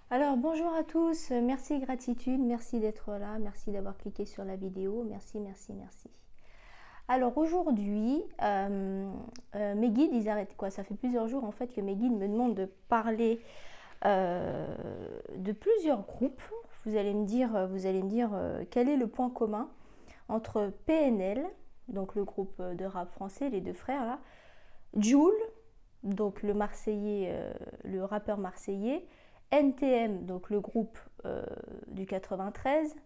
Alors bonjour à tous, merci gratitude, merci d'être là, merci d'avoir cliqué sur la vidéo, merci, merci, merci. Alors aujourd'hui, mes guides, ils arrêtent quoi? Ça fait plusieurs jours en fait que mes guides me demandent de parler de plusieurs groupes. Vous allez me dire quel est le point commun entre PNL, donc le groupe de rap français, les deux frères là, Jul, donc le Marseillais, le rappeur marseillais, NTM, donc le groupe du 93,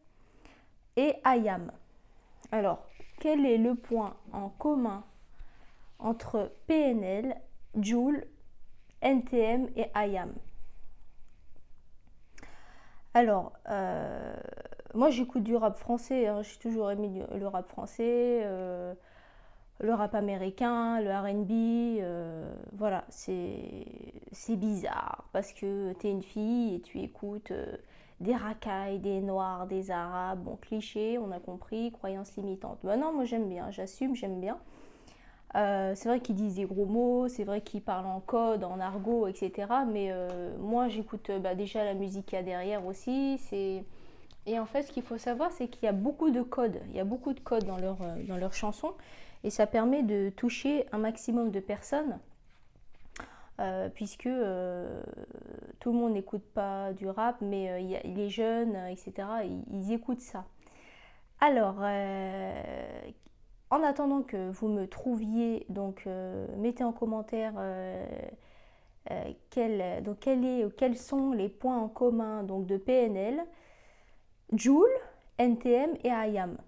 et IAM. Alors, quel est le point en commun entre PNL, Jul, NTM et IAM? Alors, moi j'écoute du rap français, hein, j'ai toujours aimé le rap français, le rap américain, le R&B, voilà, c'est bizarre parce que t'es une fille et tu écoutes des racailles, des noirs, des arabes, bon cliché, on a compris, croyances limitantes. Ben non, moi j'aime bien, j'assume, j'aime bien. C'est vrai qu'ils disent des gros mots, c'est vrai qu'ils parlent en code, en argot, etc. Mais moi j'écoute déjà la musique qu'il y a derrière aussi. Et en fait, ce qu'il faut savoir, c'est qu'il y a beaucoup de codes. Il y a beaucoup de codes dans leurs chansons. Et ça permet de toucher un maximum de personnes, puisque tout le monde n'écoute pas du rap, mais il y a les jeunes, etc., ils écoutent ça. Alors, en attendant que vous me trouviez, donc mettez en commentaire quels sont les points en commun donc, de PNL, Joule, NTM et IAM.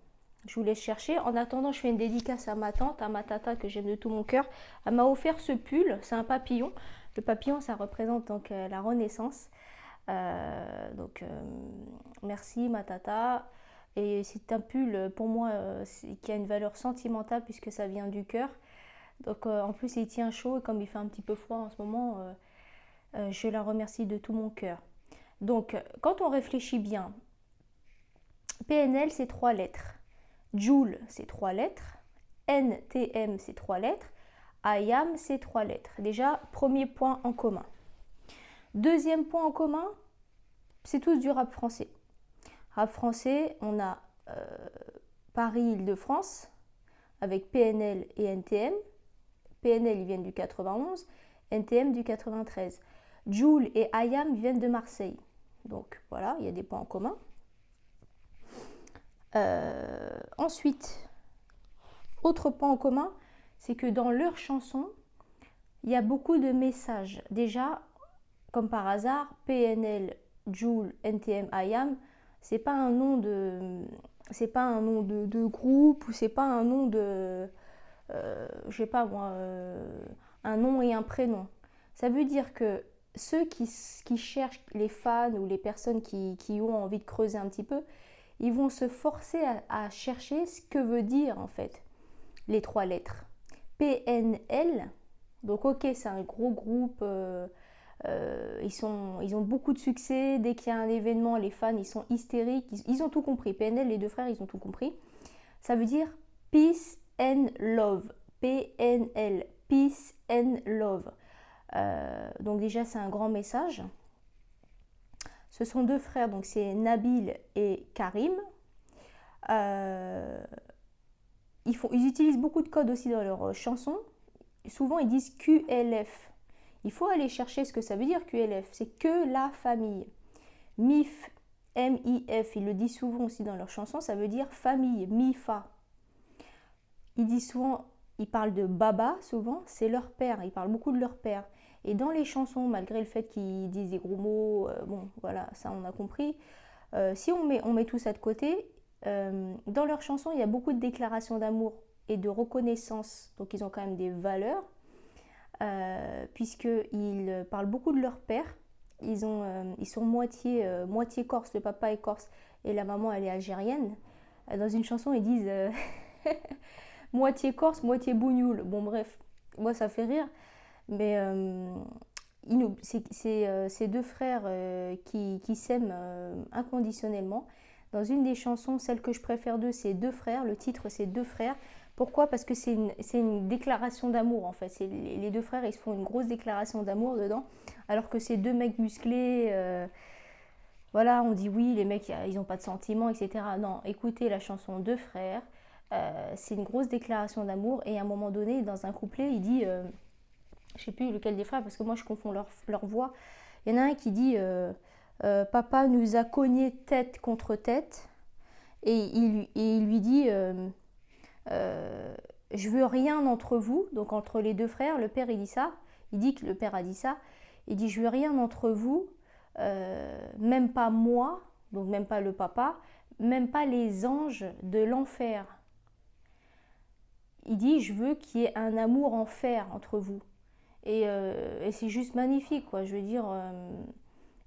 Je vous laisse chercher. En attendant, je fais une dédicace à ma tante, à ma tata que j'aime de tout mon cœur. Elle m'a offert ce pull, c'est un papillon. Le papillon, ça représente donc la renaissance. Donc, merci ma tata. Et c'est un pull pour moi qui a une valeur sentimentale puisque ça vient du cœur. Donc, en plus, il tient chaud et comme il fait un petit peu froid en ce moment, je la remercie de tout mon cœur. Donc, quand on réfléchit bien, PNL, c'est 3 lettres. Joule, c'est 3 lettres. NTM, c'est 3 lettres. IAM, c'est 3 lettres. Déjà, premier point en commun. Deuxième point en commun, c'est tous du rap français. Rap français, on a Paris-Île-de-France avec PNL et NTM. PNL, ils viennent du 91, NTM du 93. Joule et IAM viennent de Marseille. Donc voilà, il y a des points en commun. Ensuite, autre point en commun, c'est que dans leurs chansons, il y a beaucoup de messages. Déjà, comme par hasard, PNL, Joule, NTM, IAM, c'est pas un nom de groupe ou c'est pas un nom de, je sais pas moi, un nom et un prénom. Ça veut dire que ceux qui cherchent les fans ou les personnes qui ont envie de creuser un petit peu, ils vont se forcer à chercher ce que veut dire en fait les 3 lettres. PNL, donc ok, c'est un gros groupe, ils ont beaucoup de succès, dès qu'il y a un événement, les fans, ils sont hystériques, ils ont tout compris. PNL, les deux frères, ils ont tout compris. Ça veut dire Peace and Love. PNL, Peace and Love. Donc déjà, c'est un grand message. Ce sont deux frères, donc c'est Nabil et Karim. Ils utilisent beaucoup de codes aussi dans leurs chansons. Souvent, ils disent QLF. Il faut aller chercher ce que ça veut dire QLF. C'est que la famille. MIF, MIF, ils le disent souvent aussi dans leurs chansons, ça veut dire famille, MIFA. Ils disent souvent, ils parlent de Baba, souvent, c'est leur père. Ils parlent beaucoup de leur père. Et dans les chansons, malgré le fait qu'ils disent des gros mots, bon, voilà, ça on a compris. Si on met tout ça de côté, dans leurs chansons, il y a beaucoup de déclarations d'amour et de reconnaissance. Donc ils ont quand même des valeurs, puisqu'ils parlent beaucoup de leur père. Ils sont moitié corse, le papa est corse et la maman elle est algérienne. Dans une chanson, ils disent moitié corse, moitié bougnoule. Bon, bref, moi ça fait rire, mais c'est ces deux frères qui s'aiment inconditionnellement. Dans une des chansons, celle que je préfère d'eux, c'est Deux frères. Le titre, c'est Deux frères. Pourquoi? Parce que c'est une déclaration d'amour en fait. Les deux frères, ils se font une grosse déclaration d'amour dedans, alors que c'est deux mecs musclés. Voilà, on dit oui, les mecs, ils n'ont pas de sentiments, etc. Non, écoutez la chanson Deux frères, c'est une grosse déclaration d'amour, et à un moment donné, dans un couplet, il dit, je sais plus lequel des frères, parce que moi je confonds leur voix, il y en a un qui dit, papa nous a cogné tête contre tête, et il lui dit, je veux rien entre vous, donc entre les deux frères, le père il dit ça, il dit que le père a dit ça, il dit je veux rien entre vous, même pas moi, donc même pas le papa, même pas les anges de l'enfer. Il dit je veux qu'il y ait un amour en fer entre vous. Et c'est juste magnifique, quoi. Je veux dire,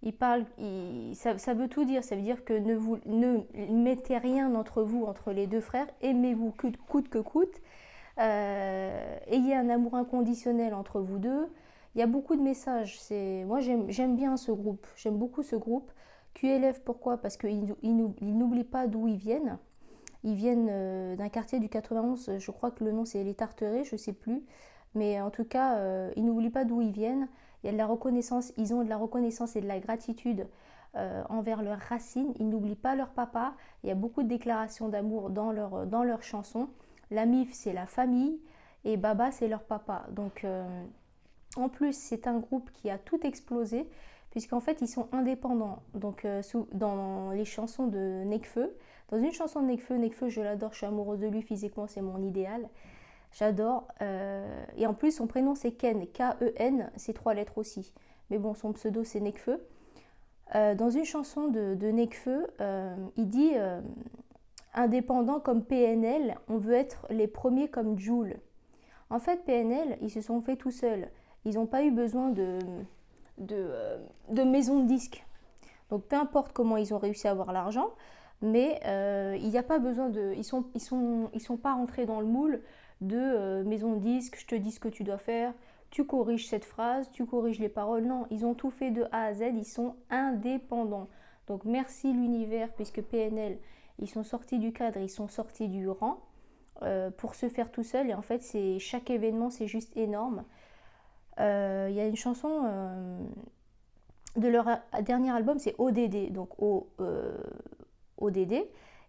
il parle, ça veut tout dire. Ça veut dire que ne mettez rien entre vous, entre les deux frères. Aimez-vous coûte que coûte. Ayez un amour inconditionnel entre vous deux. Il y a beaucoup de messages. Moi, j'aime bien ce groupe. J'aime beaucoup ce groupe. QLF, pourquoi? Parce qu'ils n'oublient pas d'où ils viennent. Ils viennent d'un quartier du 91. Je crois que le nom, c'est les Tarterets, je ne sais plus. Mais en tout cas, ils n'oublient pas d'où ils viennent. Il y a de la reconnaissance. Ils ont de la reconnaissance et de la gratitude envers leurs racines. Ils n'oublient pas leur papa. Il y a beaucoup de déclarations d'amour dans leurs chansons. La MIF, c'est la famille, et Baba, c'est leur papa. Donc, en plus, c'est un groupe qui a tout explosé, puisqu'en fait, ils sont indépendants. Donc, dans les chansons de Nekfeu, dans une chanson de Nekfeu, je l'adore, je suis amoureuse de lui physiquement, c'est mon idéal. J'adore. Et en plus, son prénom, c'est Ken, K-E-N, c'est 3 lettres aussi. Mais bon, son pseudo, c'est Nekfeu. Dans une chanson de Nekfeu, il dit indépendant comme PNL, on veut être les premiers comme Jul. En fait, PNL, ils se sont fait tout seuls. Ils n'ont pas eu besoin de maison de disques. Donc peu importe comment ils ont réussi à avoir l'argent, mais il n'y a pas besoin de... Ils sont pas rentrés dans le moule de maison de disques, je te dis ce que tu dois faire, tu corriges cette phrase, tu corriges les paroles. Non, ils ont tout fait de A à Z, ils sont indépendants. Donc merci l'univers, puisque PNL, ils sont sortis du cadre, ils sont sortis du rang pour se faire tout seul. Et en fait, chaque événement, c'est juste énorme. Il y a une chanson de leur dernier album, c'est ODD, donc ODD.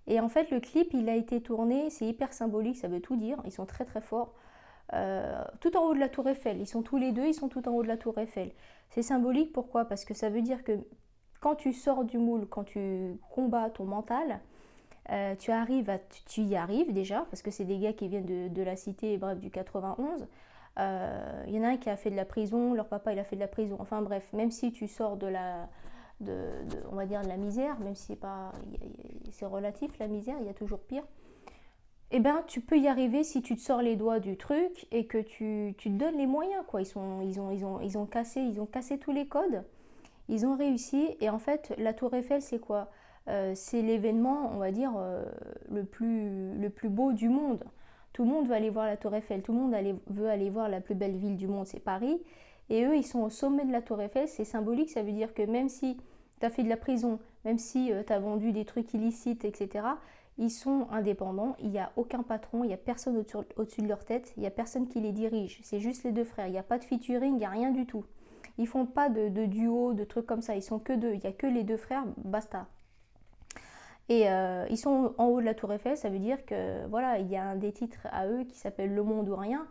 Et en fait, le clip, il a été tourné, c'est hyper symbolique, ça veut tout dire. Ils sont très très forts. Tout en haut de la tour Eiffel. Ils sont tous les deux, ils sont tout en haut de la tour Eiffel. C'est symbolique, pourquoi? Parce que ça veut dire que quand tu sors du moule, quand tu combats ton mental, tu y arrives déjà, parce que c'est des gars qui viennent de la cité, bref, du 91. Il y en a un qui a fait de la prison, leur papa il a fait de la prison. Enfin bref, même si tu sors on va dire de la misère, même si c'est relatif la misère, il y a toujours pire. Eh ben, tu peux y arriver si tu te sors les doigts du truc et que tu te donnes les moyens, quoi. Ils ont cassé tous les codes. Ils ont réussi. Et en fait, la Tour Eiffel, c'est quoi? C'est l'événement, on va dire, le plus beau du monde. Tout le monde veut aller voir la Tour Eiffel. Tout le monde veut aller voir la plus belle ville du monde, c'est Paris. Et eux, ils sont au sommet de la Tour Eiffel. C'est symbolique, ça veut dire que même si tu as fait de la prison, même si tu as vendu des trucs illicites, etc., ils sont indépendants, il n'y a aucun patron, il n'y a personne au-dessus de leur tête, il n'y a personne qui les dirige, c'est juste les deux frères, il n'y a pas de featuring, il n'y a rien du tout. Ils font pas de duo, de trucs comme ça, ils sont que deux, il n'y a que les deux frères, basta. Et ils sont en haut de la tour Eiffel, ça veut dire que voilà, il y a un des titres à eux qui s'appelle Le Monde ou Rien,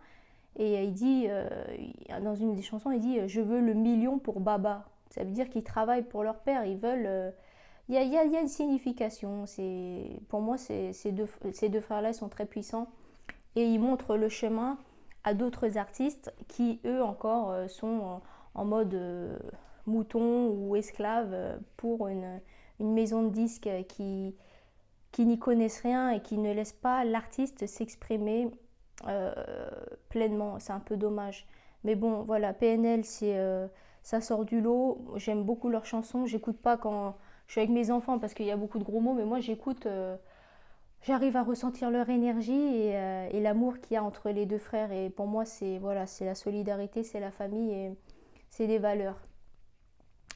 et il dit, dans une des chansons, il dit « Je veux le million pour Baba ». Ça veut dire qu'ils travaillent pour leur père, ils veulent... Il y a une signification. Pour moi, ces deux frères-là sont très puissants et ils montrent le chemin à d'autres artistes qui, eux encore, sont en mode mouton ou esclave pour une maison de disques qui n'y connaissent rien et qui ne laissent pas l'artiste s'exprimer pleinement. C'est un peu dommage. Mais bon, voilà, PNL, ça sort du lot. J'aime beaucoup leurs chansons. J'écoute pas quand je suis avec mes enfants parce qu'il y a beaucoup de gros mots, mais moi j'écoute, j'arrive à ressentir leur énergie et l'amour qu'il y a entre les deux frères. Et pour moi, c'est la solidarité, c'est la famille et c'est des valeurs.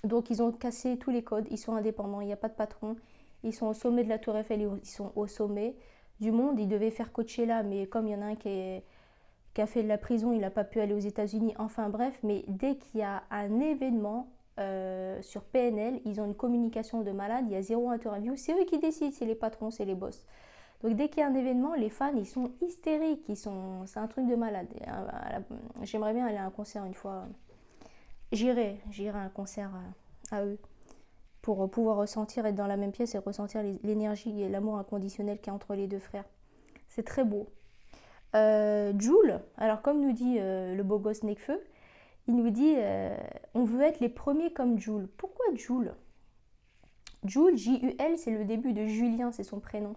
Donc ils ont cassé tous les codes, ils sont indépendants, il n'y a pas de patron. Ils sont au sommet de la Tour Eiffel, ils sont au sommet du monde. Ils devaient faire Coachella, mais comme il y en a un qui a fait de la prison, il n'a pas pu aller aux États-Unis. Enfin bref, mais dès qu'il y a un événement, sur PNL, ils ont une communication de malade, il y a 0 interview, c'est eux qui décident, c'est les patrons, c'est les boss. Donc dès qu'il y a un événement, les fans, ils sont hystériques, c'est un truc de malade. J'aimerais bien aller à un concert une fois. J'irai à un concert à eux pour pouvoir ressentir, être dans la même pièce et ressentir l'énergie et l'amour inconditionnel qu'il y a entre les deux frères. C'est très beau. Jul, alors comme nous dit le beau gosse Nekfeu, il nous dit on veut être les premiers comme Jul. Pourquoi Jul? Jul, J-U-L, c'est le début de Julien, c'est son prénom.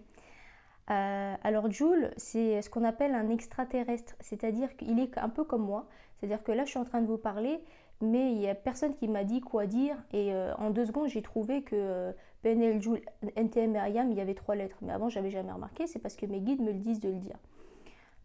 Alors Jul, c'est ce qu'on appelle un extraterrestre, c'est-à-dire qu'il est un peu comme moi, c'est-à-dire que là je suis en train de vous parler, mais il n'y a personne qui m'a dit quoi dire, et en 2 secondes j'ai trouvé que PNL, Jul, NTM et IAM, il y avait 3 lettres, mais avant j'avais jamais remarqué, c'est parce que mes guides me le disent de le dire.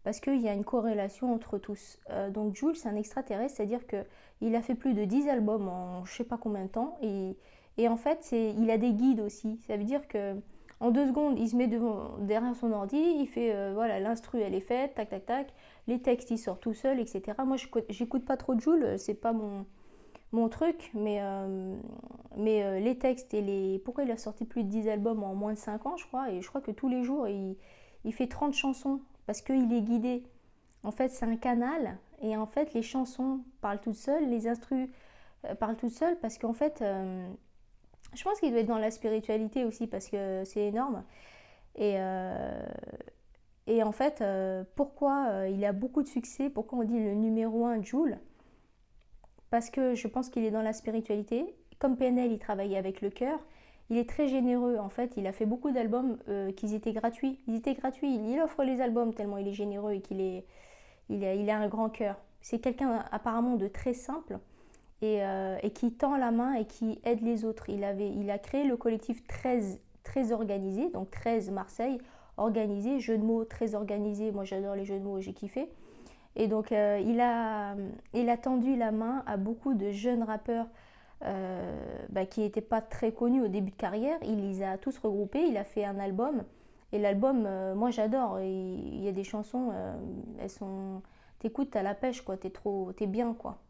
Parce qu'il y a une corrélation entre tous. Donc Jul, c'est un extraterrestre, c'est-à-dire qu'il a fait plus de 10 albums en je sais pas combien de temps, et en fait il a des guides aussi, ça veut dire que en 2 secondes, il se met derrière son ordi, il fait voilà, l'instru elle est faite, tac tac tac, les textes ils sortent tout seuls, etc. Moi j'écoute pas trop Jul, c'est pas mon truc, mais les textes et les. Pourquoi il a sorti plus de 10 albums en moins de 5 ans, je crois, et je crois que tous les jours il fait 30 chansons parce qu'il est guidé. En fait, c'est un canal, et en fait, les chansons parlent toutes seules, les instrus parlent toutes seules, parce qu'en fait. Je pense qu'il doit être dans la spiritualité aussi parce que c'est énorme. Et en fait, pourquoi il a beaucoup de succès, pourquoi on dit le numéro 1 Jul? Parce que je pense qu'il est dans la spiritualité. Comme PNL, il travaillait avec le cœur. Il est très généreux. En fait, il a fait beaucoup d'albums qui étaient gratuits. Ils étaient gratuits. Il offre les albums tellement il est généreux et il a un grand cœur. C'est quelqu'un apparemment de très simple. Et qui tend la main et qui aide les autres. Il a créé le collectif 13, très organisé, donc 13 Marseille, organisé, jeu de mots très organisé, moi j'adore les jeux de mots, j'ai kiffé. Et donc il a tendu la main à beaucoup de jeunes rappeurs qui n'étaient pas très connus au début de carrière, il les a tous regroupés, il a fait un album, et l'album, moi j'adore, il y a des chansons, elles sont... T'écoutes, t'as la pêche, quoi, t'es bien, quoi.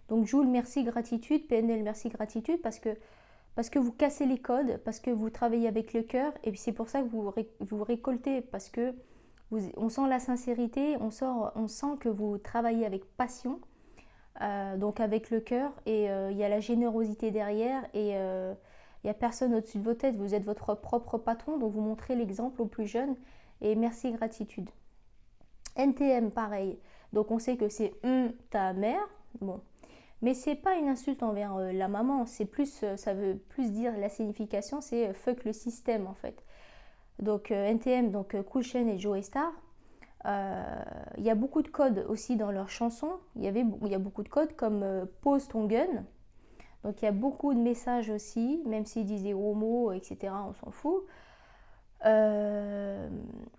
Donc Jul, merci, gratitude. PNL, merci, gratitude, parce que vous cassez les codes, parce que vous travaillez avec le cœur, et c'est pour ça que vous récoltez, parce que on sent la sincérité, on sent que vous travaillez avec passion, donc avec le cœur, et il y a la générosité derrière, et il n'y a personne au-dessus de vos têtes, vous êtes votre propre patron, donc vous montrez l'exemple aux plus jeunes, et merci, gratitude. NTM, pareil, donc on sait que c'est ta mère, bon. Mais c'est pas une insulte envers la maman, c'est plus, ça veut plus dire la signification, c'est fuck le système en fait. Donc NTM, donc Cool Chain et Joey Star, il y a beaucoup de codes aussi dans leurs chansons. Il y a beaucoup de codes comme pose ton gun. Donc il y a beaucoup de messages aussi, même s'ils disent des gros mots, etc. On s'en fout.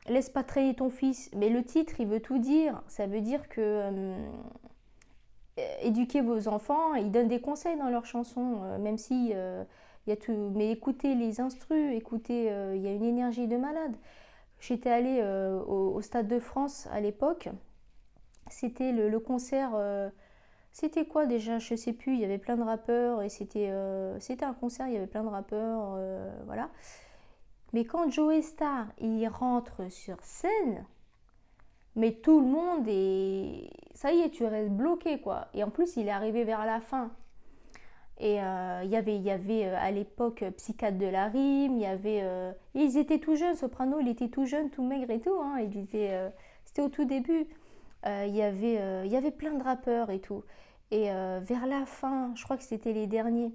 Laisse pas traîner ton fils. Mais le titre, il veut tout dire. Ça veut dire que éduquez vos enfants, ils donnent des conseils dans leurs chansons, même si il y a tout. Mais écoutez les instrus, écoutez, il y a une énergie de malade. J'étais allée au Stade de France à l'époque. C'était le concert. C'était quoi déjà? Je sais plus. Il y avait plein de rappeurs et c'était un concert. Il y avait plein de rappeurs, voilà. Mais quand Joey Star il rentre sur scène, mais tout le monde est... Ça y est, tu restes bloqué, quoi. Et en plus, il est arrivé vers la fin. Et il y avait à l'époque Psychiatre de la Rime, il y avait... ils étaient tout jeunes, Soprano, il était tout jeune, tout maigre et tout. Hein, c'était au tout début. Il y avait plein de rappeurs et tout. Et vers la fin, je crois que c'était les derniers,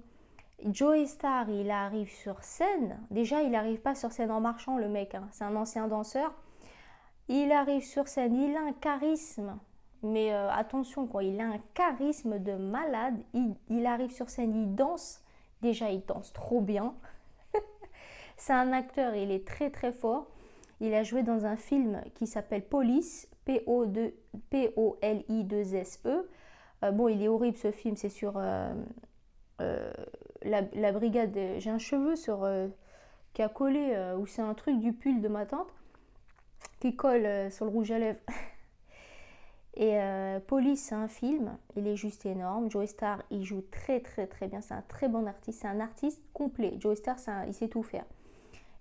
Joey Star, il arrive sur scène. Déjà, il n'arrive pas sur scène en marchant, le mec. Hein. C'est un ancien danseur. Il arrive sur scène, il a un charisme, mais attention quoi, il a un charisme de malade, il arrive sur scène, il danse, déjà il danse trop bien, c'est un acteur, il est très très fort, il a joué dans un film qui s'appelle Police, P-O-L-I-2-S-E, bon il est horrible ce film, c'est sur la brigade, j'ai un cheveu qui a collé, ou c'est un truc du pull de ma tante, qui colle sur le rouge à lèvres. Et Police, c'est un film, il est juste énorme. Joey Starr, il joue très très très bien, c'est un très bon artiste, c'est un artiste complet. Joey Starr, il sait tout faire.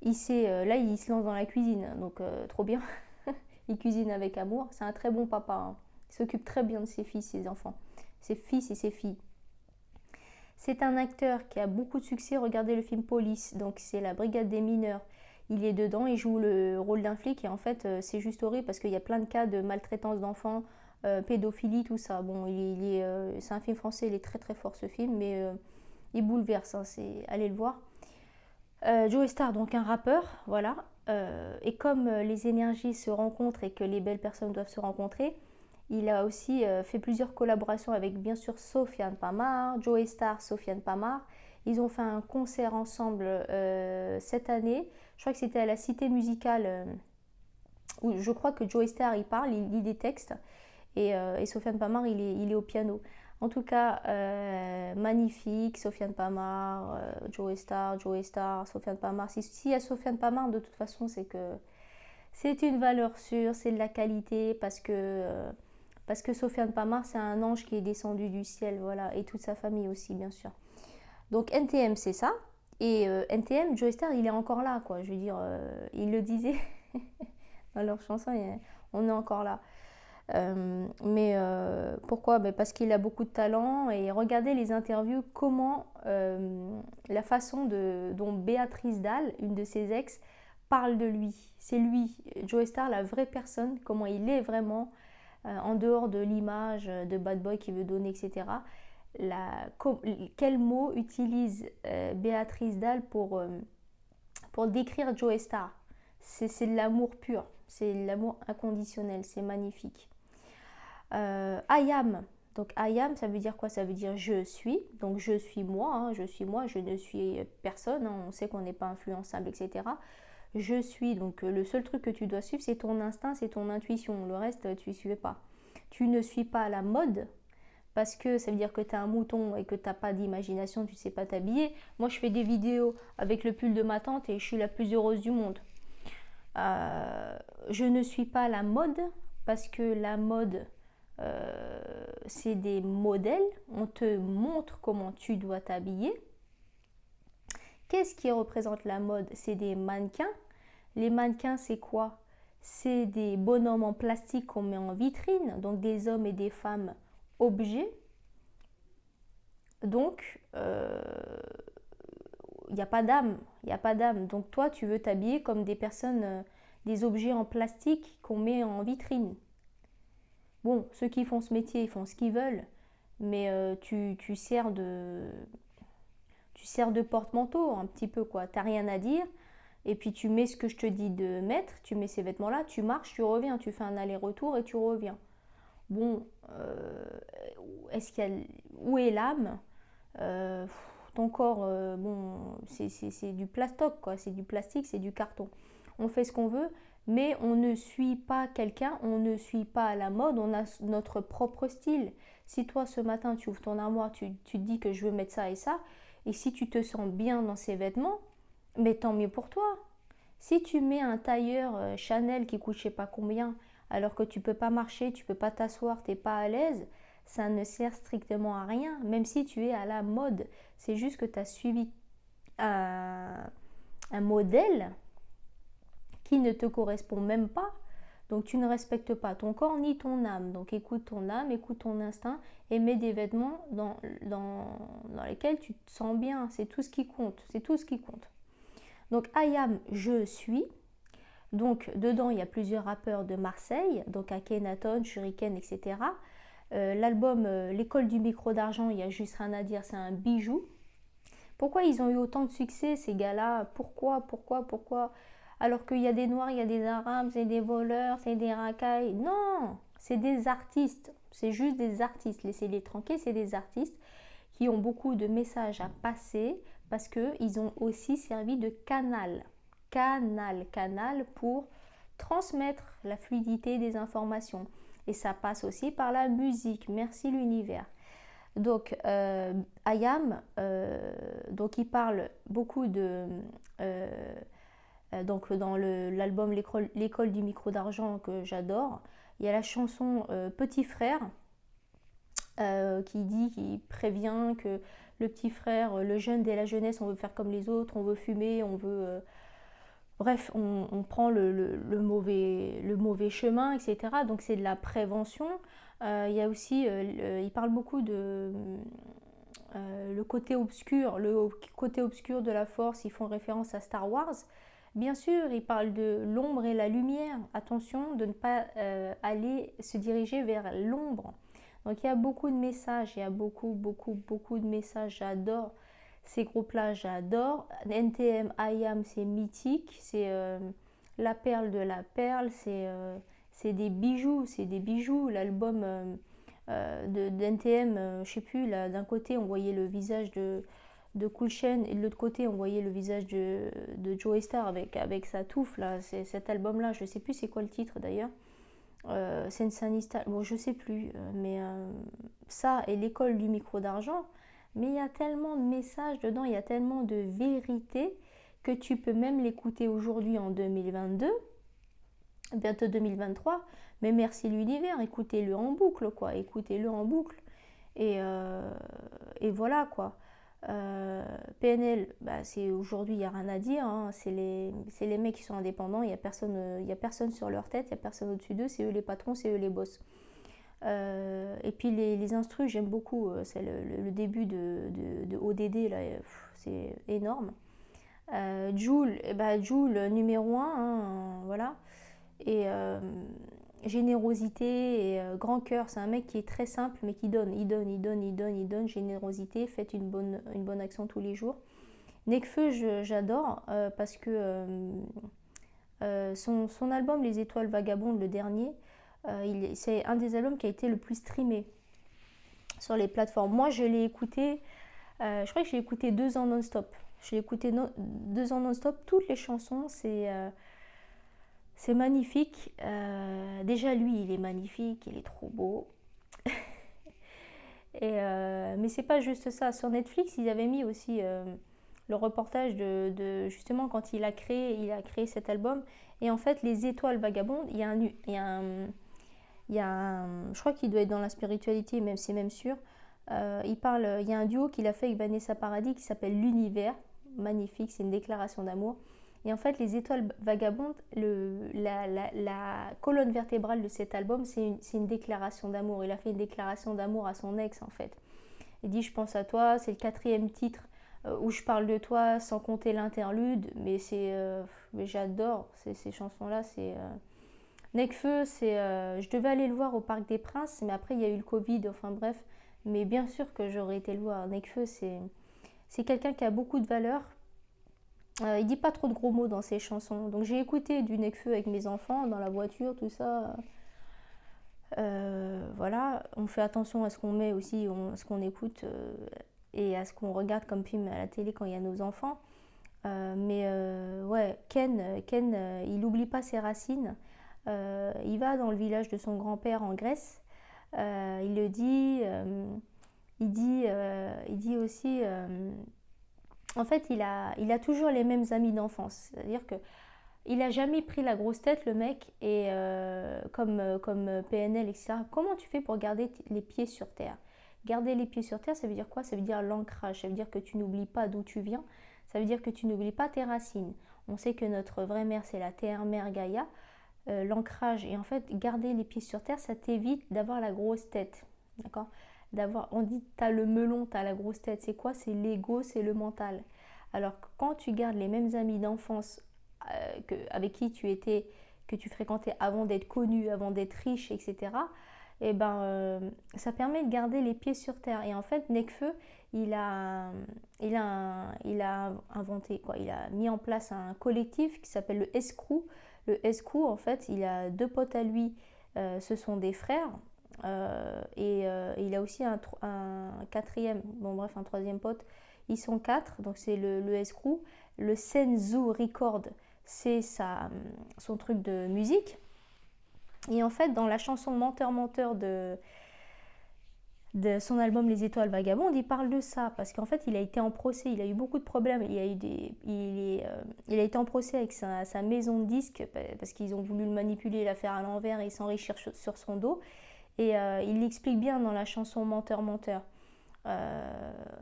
Là, il se lance dans la cuisine, donc trop bien. Il cuisine avec amour, c'est un très bon papa, hein. Il s'occupe très bien de ses fils, ses enfants, ses fils et ses filles. C'est un acteur qui a beaucoup de succès. Regardez le film Police, donc c'est la brigade des mineurs. Il est dedans, il joue le rôle d'un flic et en fait c'est juste horrible parce qu'il y a plein de cas de maltraitance d'enfants, pédophilie, tout ça. Bon, c'est un film français, il est très très fort ce film, mais il bouleverse, hein, allez le voir. Joey Starr, donc un rappeur, voilà. Et comme les énergies se rencontrent et que les belles personnes doivent se rencontrer, il a aussi fait plusieurs collaborations avec bien sûr Sofiane Pamart, Joey Starr, Sofiane Pamart. Ils ont fait un concert ensemble cette année. Je crois que c'était à la Cité Musicale où je crois que Joey Starr il parle, il lit des textes et Sofiane Pamart il est au piano. En tout cas, magnifique, Sofiane Pamart, Joey Starr, Sofiane Pamart. S'il y a Sofiane Pamart, de toute façon, c'est que c'est une valeur sûre, c'est de la qualité parce que Sofiane Pamart, c'est un ange qui est descendu du ciel, voilà, et toute sa famille aussi, bien sûr. Donc NTM, c'est ça. Et NTM, Joey Starr, il est encore là, quoi. Je veux dire, il le disait dans leur chanson, on est encore là. Pourquoi? Parce qu'il a beaucoup de talent et regardez les interviews, la façon dont Béatrice Dalle, une de ses ex, parle de lui. C'est lui, Joey Starr, la vraie personne, comment il est vraiment, en dehors de l'image de bad boy qu'il veut donner, etc. Quel mot utilise Béatrice Dalle pour décrire Joey Starr? C'est de l'amour pur, c'est de l'amour inconditionnel, c'est magnifique. I am. Donc I am, ça veut dire quoi? Ça veut dire je suis. Donc je suis moi, hein, je suis moi, je ne suis personne, hein, on sait qu'on n'est pas influençable, etc. Je suis, donc le seul truc que tu dois suivre, c'est ton instinct, c'est ton intuition. Le reste, tu ne suis pas. Tu ne suis pas la mode, parce que ça veut dire que tu es un mouton et que tu n'as pas d'imagination, tu ne sais pas t'habiller. Moi, je fais des vidéos avec le pull de ma tante et je suis la plus heureuse du monde. Je ne suis pas la mode, parce que la mode, c'est des modèles, on te montre comment tu dois t'habiller. Qu'est-ce qui représente la mode? C'est des mannequins. Les mannequins, c'est quoi? C'est des bonhommes en plastique qu'on met en vitrine, donc des hommes et des femmes objets. Donc, il n'y a pas d'âme, il n'y a pas d'âme. Donc toi, tu veux t'habiller comme des personnes, des objets en plastique qu'on met en vitrine. Bon, ceux qui font ce métier, ils font ce qu'ils veulent, mais tu sers de porte-manteau un petit peu, quoi. T'as rien à dire, et puis tu mets ce que je te dis de mettre, tu mets ces vêtements-là, tu marches, tu reviens, tu fais un aller-retour et tu reviens. Bon, où est l'âme? Ton corps, bon, c'est du plastoc, quoi. C'est du plastique, c'est du carton. On fait ce qu'on veut, mais on ne suit pas quelqu'un, on ne suit pas la mode, on a notre propre style. Si toi, ce matin, tu ouvres ton armoire, tu te dis que je veux mettre ça, et si tu te sens bien dans ces vêtements, mais tant mieux pour toi. Si tu mets un tailleur Chanel qui coûte je sais pas combien, alors que tu peux pas marcher, tu peux pas t'asseoir, tu n'es pas à l'aise, ça ne sert strictement à rien, même si tu es à la mode. C'est juste que tu as suivi un modèle qui ne te correspond même pas. Donc tu ne respectes pas ton corps ni ton âme. Donc écoute ton âme, écoute ton instinct et mets des vêtements dans lesquels tu te sens bien. C'est tout ce qui compte. C'est tout ce qui compte. Donc I am, je suis. Donc dedans il y a plusieurs rappeurs de Marseille, donc Akhenaton, Shuriken, etc. L'album L'école du micro d'argent, il y a juste rien à dire, c'est un bijou. Pourquoi ils ont eu autant de succès ces gars-là? Pourquoi alors qu'il y a des noirs, il y a des arabes, c'est des voleurs, c'est des racailles. Non, c'est des artistes. C'est juste des artistes. Laissez-les tranquilles, c'est des artistes qui ont beaucoup de messages à passer parce qu'ils ont aussi servi de canal pour transmettre la fluidité des informations. Et ça passe aussi par la musique. Merci l'univers. Donc, I am, donc il parle beaucoup Donc dans l'album L'école du micro d'argent que j'adore, il y a la chanson Petit frère qui prévient que le petit frère, le jeune dès la jeunesse, on veut faire comme les autres, on veut fumer, on veut... bref, on prend le mauvais chemin, etc. Donc c'est de la prévention. Il y a aussi, il parle beaucoup de le côté obscur de la force, ils font référence à Star Wars. Bien sûr, il parle de l'ombre et la lumière. Attention de ne pas aller se diriger vers l'ombre. Donc il y a beaucoup de messages, il y a beaucoup de messages. J'adore ces groupes-là, j'adore. NTM, IAM, c'est mythique, c'est la perle de la perle, c'est des bijoux. L'album de NTM, je sais plus, là, d'un côté on voyait le visage de Cool Chain et de l'autre côté on voyait le visage de Joey Star avec sa touffe là. C'est cet album là, je sais plus c'est quoi le titre d'ailleurs. Sensanista, bon je sais plus, mais ça et l'école du micro d'argent, mais il y a tellement de messages dedans, il y a tellement de vérité que tu peux même l'écouter aujourd'hui en 2022, bientôt 2023, mais merci l'univers, écoutez-le en boucle quoi, écoutez-le en boucle et voilà quoi. PNL, bah, c'est aujourd'hui il n'y a rien à dire, hein. C'est les mecs qui sont indépendants, il y a personne sur leur tête, il n'y a personne au-dessus d'eux, c'est eux les patrons, c'est eux les boss. Et puis les instrus, j'aime beaucoup, c'est le début de ODD, là, c'est énorme. Joule, Joule numéro 1, hein, voilà. Et générosité et grand cœur, c'est un mec qui est très simple mais qui donne, il donne, générosité, faites une bonne action tous les jours. Nekfeu, j'adore parce que son album Les Étoiles Vagabondes, le dernier, c'est un des albums qui a été le plus streamé sur les plateformes. Moi, je l'ai écouté, je crois que j'ai écouté 2 ans non-stop. J'ai écouté 2 ans non-stop, toutes les chansons, c'est magnifique. Déjà, lui, il est magnifique, il est trop beau. Mais c'est pas juste ça. Sur Netflix, ils avaient mis aussi le reportage justement quand il a créé cet album. Et en fait, Les Étoiles Vagabondes, je crois qu'il doit être dans la spiritualité, même c'est même sûr. Il y a un duo qu'il a fait avec Vanessa Paradis qui s'appelle L'Univers. Magnifique, c'est une déclaration d'amour. Et en fait, Les Étoiles Vagabondes, la colonne vertébrale de cet album, c'est une déclaration d'amour. Il a fait une déclaration d'amour à son ex, en fait. Il dit « Je pense à toi », c'est le 4e titre où je parle de toi, sans compter l'interlude. Mais j'adore ces chansons-là. Nekfeu, je devais aller le voir au Parc des Princes, mais après, il y a eu le Covid, enfin bref. Mais bien sûr que j'aurais été le voir. Nekfeu, c'est quelqu'un qui a beaucoup de valeur. Il dit pas trop de gros mots dans ses chansons. Donc j'ai écouté du Nekfeu avec mes enfants, dans la voiture, tout ça. Voilà, on fait attention à ce qu'on met aussi, à ce qu'on écoute et à ce qu'on regarde comme film à la télé quand il y a nos enfants. Ouais, Ken, il n'oublie pas ses racines. Il va dans le village de son grand-père en Grèce. Il le dit, il dit aussi... en fait, il a toujours les mêmes amis d'enfance. C'est-à-dire que il n'a jamais pris la grosse tête, le mec, et comme PNL, etc. Comment tu fais pour garder les pieds sur terre? Garder les pieds sur terre, ça veut dire quoi? Ça veut dire l'ancrage, ça veut dire que tu n'oublies pas d'où tu viens, ça veut dire que tu n'oublies pas tes racines. On sait que notre vraie mère, c'est la terre-mère Gaïa, l'ancrage. Et en fait, garder les pieds sur terre, ça t'évite d'avoir la grosse tête. D'accord? On dit t'as le melon, t'as la grosse tête. C'est quoi? C'est l'ego, c'est le mental. Alors que quand tu gardes les mêmes amis d'enfance avec qui que tu fréquentais avant d'être connu, avant d'être riche, etc., et ça permet de garder les pieds sur terre. Et en fait, Nekfeu, il a inventé, quoi. Il a mis en place un collectif qui s'appelle le Escrew. Le Escrew, en fait, il a 2 potes à lui, ce sont des frères. Il a aussi un 4e, bon bref, un 3e pote. Ils sont 4, donc c'est le Escrew. Le Senzu Record, c'est son truc de musique. Et en fait, dans la chanson Menteur Menteur de de son album Les Étoiles Vagabondes, il parle de ça, parce qu'en fait, il a été en procès, il a eu beaucoup de problèmes, il a été en procès avec sa maison de disques, parce qu'ils ont voulu le manipuler, la faire à l'envers et s'enrichir sur son dos. Et il l'explique bien dans la chanson Menteur, menteur.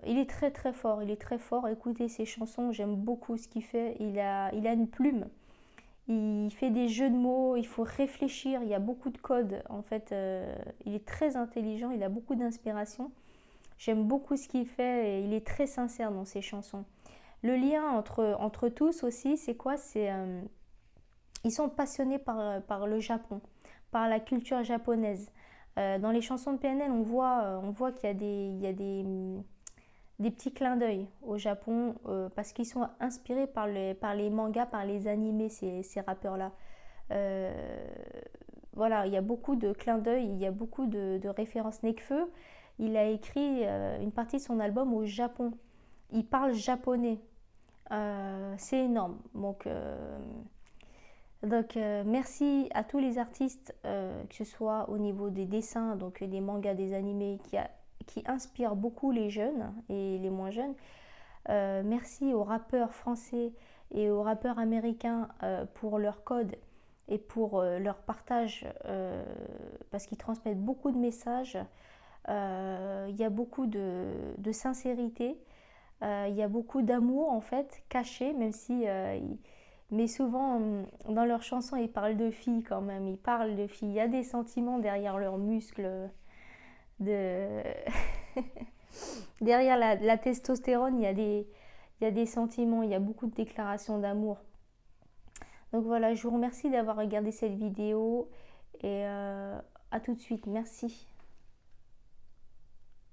Il est très très fort, il est très fort. Écoutez ses chansons, j'aime beaucoup ce qu'il fait. Il a une plume. Il fait des jeux de mots, il faut réfléchir, il y a beaucoup de codes. En fait, il est très intelligent, il a beaucoup d'inspiration. J'aime beaucoup ce qu'il fait et il est très sincère dans ses chansons. Le lien entre tous aussi, c'est quoi? Ils sont passionnés par le Japon, par la culture japonaise. Dans les chansons de PNL, on voit qu'il y a des petits clins d'œil au Japon parce qu'ils sont inspirés par les mangas, par les animés, ces rappeurs-là. Voilà, il y a beaucoup de clins d'œil, il y a beaucoup de références. Nekfeu, il a écrit une partie de son album au Japon. Il parle japonais. C'est énorme. Merci à tous les artistes, que ce soit au niveau des dessins, donc des mangas, des animés, qui inspirent beaucoup les jeunes et les moins jeunes. Merci aux rappeurs français et aux rappeurs américains pour leur code et pour leur partage, parce qu'ils transmettent beaucoup de messages. Il y a beaucoup de sincérité, il y a beaucoup d'amour en fait, caché, même si... mais souvent, dans leurs chansons, ils parlent de filles quand même. Ils parlent de filles. Il y a des sentiments derrière leurs muscles. De... derrière la testostérone, il y a des sentiments. Il y a beaucoup de déclarations d'amour. Donc voilà, je vous remercie d'avoir regardé cette vidéo. Et à tout de suite. Merci.